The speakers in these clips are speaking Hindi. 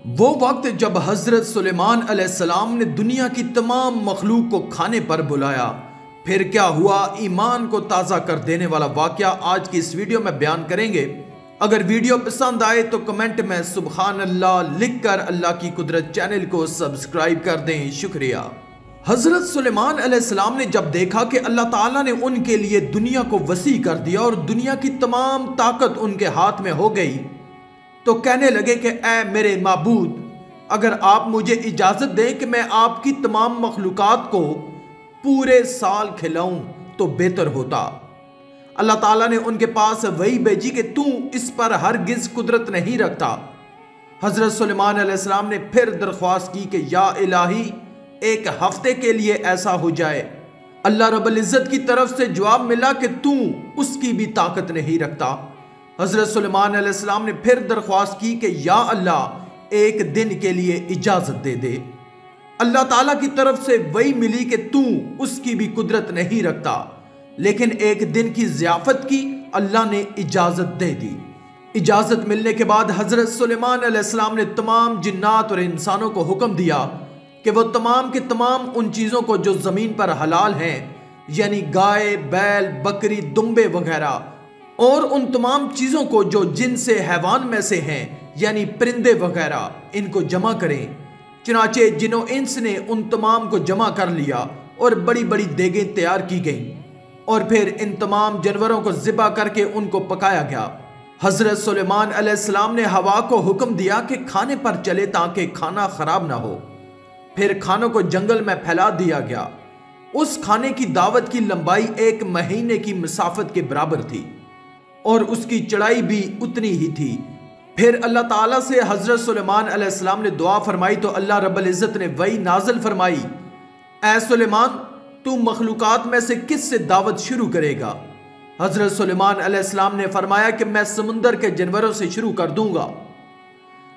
वो वक्त जब हज़रत सुलेमान अलैहिस्सलाम ने दुनिया की तमाम मखलूक को खाने पर बुलाया, फिर क्या हुआ, ईमान को ताज़ा कर देने वाला वाक़या आज की इस वीडियो में बयान करेंगे। अगर वीडियो पसंद आए तो कमेंट में सुबहान अल्लाह लिखकर अल्लाह की कुदरत चैनल को सब्सक्राइब कर दें, शुक्रिया। हज़रत सुलेमान अलैहिस्सलाम ने जब देखा कि अल्लाह ताला ने उनके लिए दुनिया को वसी कर दिया और दुनिया की तमाम ताकत उनके हाथ में हो गई, तो कहने लगे कि ऐ मेरे माबूद, अगर आप मुझे इजाज़त दें कि मैं आपकी तमाम मखलूक़ात को पूरे साल खिलाऊं तो बेहतर होता। अल्लाह ताला ने उनके पास वही भेजी कि तू इस पर हरगिज़ कुदरत नहीं रखता। हज़रत सुलेमान अलैहिस्सलाम ने फिर दरख्वास्त की कि या इलाही, एक हफ्ते के लिए ऐसा हो जाए। अल्लाह रब्बुल इज़्ज़त की तरफ से जवाब मिला कि तू उसकी भी ताकत नहीं रखता। हज़रत सुलेमान अलैहिस्सलाम ने फिर दरख्वास्त की कि या अल्लाह, एक दिन के लिए इजाज़त दे दे। अल्लाह ताला की तरफ से वही मिली कि तू उसकी भी कुदरत नहीं रखता, लेकिन एक दिन की ज़ियाफ़त की अल्लाह ने इजाज़त दे दी। इजाज़त मिलने के बाद हज़रत सुलेमान अलैहिस्सलाम ने तमाम जिन्नात और इंसानों को हुक्म दिया कि वो तमाम के तमाम उन चीज़ों को जो ज़मीन पर हलाल हैं, यानी गाय, बैल, बकरी, दुम्बे वगैरह, और उन तमाम चीज़ों को जो जिनसे हैवान में से हैं, यानी परिंदे वगैरह, इनको जमा करें। चुनाचे जिनो इंस ने उन तमाम को जमा कर लिया और बड़ी बड़ी देगें तैयार की गईं और फिर इन तमाम जानवरों को ज़िबा करके उनको पकाया गया। हज़रत सुलेमान अलैहिस्सलाम ने हवा को हुक्म दिया कि खाने पर चले ताकि खाना ख़राब ना हो। फिर खानों को जंगल में फैला दिया गया। उस खाने की दावत की लंबाई 1 महीने की मसाफत के बराबर थी और उसकी चढ़ाई भी उतनी ही थी। फिर अल्लाह ताला से हज़रत सुलेमान अलैहिस्सलाम ने दुआ फरमाई तो अल्लाह रब्बुल इज़्ज़त ने वही नाज़िल फरमाई, ऐ सुलेमान, तू मखलूक़ात में से किस से दावत शुरू करेगा? हज़रत सुलेमान अलैहिस्सलाम ने फरमाया कि मैं समुंदर के जानवरों से शुरू कर दूंगा।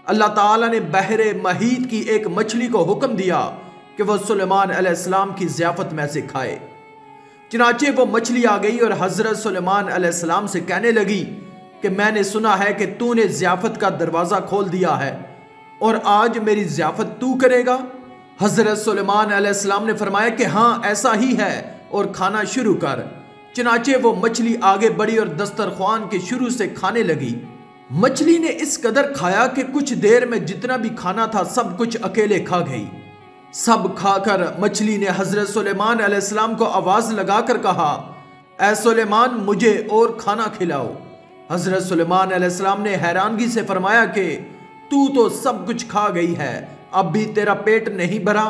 अल्लाह ताला ने बहरे महीत की एक मछली को हुक्म दिया कि वह सुलेमान अलैहिस्सलाम की ज़ियाफ़त में से खाए। चुनाचे वो मछली आ गई और हज़रत सुलेमान अलैहिस्सलाम से कहने लगी कि मैंने सुना है कि तूने ज़ियाफ़त का दरवाज़ा खोल दिया है और आज मेरी ज़ियाफ़त तू करेगा। हज़रत सुलेमान अलैहिस्सलाम ने फरमाया कि हाँ, ऐसा ही है और खाना शुरू कर। चुनाचे वो मछली आगे बढ़ी और दस्तरख्वान के शुरू से खाने लगी। मछली ने इस कदर खाया कि कुछ देर में जितना भी खाना था सब कुछ अकेले खा गई। सब खाकर मछली ने हज़रत सुलेमान अलैहिस्सलाम को आवाज़ लगाकर कहा, ऐ सुलेमान, मुझे और खाना खिलाओ। हज़रत सुलेमान अलैहिस्सलाम ने हैरानगी से फरमाया कि तू तो सब कुछ खा गई है, अब भी तेरा पेट नहीं भरा?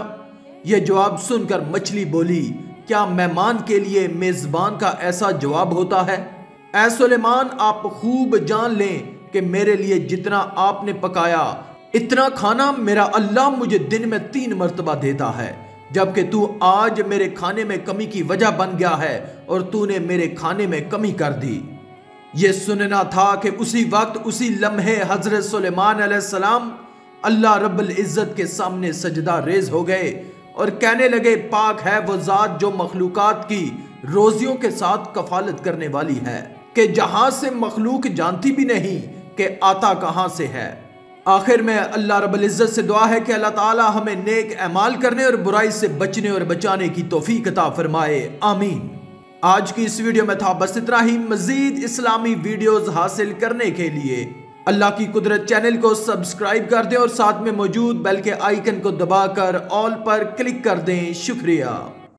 यह जवाब सुनकर मछली बोली, क्या मेहमान के लिए मेज़बान का ऐसा जवाब होता है? ऐ सुलेमान, आप खूब जान लें कि मेरे लिए जितना आपने पकाया इतना खाना मेरा अल्लाह मुझे दिन में 3 मरतबा देता है, जबकि तू आज मेरे खाने में कमी की वजह बन गया है और तूने मेरे खाने में कमी कर दी। यह सुनना था कि उसी वक्त उसी लम्हे हज़रत सुलेमान अलैहिस्सलाम अल्लाह रब्बुल इज़्ज़त के सामने सजदा रेज हो गए और कहने लगे, पाक है वो ज़ात जो मखलूक़ात की रोज़ियों के साथ कफालत करने वाली है कि जहां से मखलूक जानती भी नहीं कि आता कहां से है। आखिर में अल्लाह रब्बुल इज़्ज़त से दुआ है कि अल्लाह ताला हमें नेक अमाल करने और बुराई से बचने और बचाने की तौफीक अता फरमाए, आमीन। आज की इस वीडियो में था बस इतना ही। मज़ीद इस्लामी वीडियोस हासिल करने के लिए अल्लाह की कुदरत चैनल को सब्सक्राइब कर दें और साथ में मौजूद बेल के आइकन को दबाकर ऑल पर क्लिक कर दें, शुक्रिया।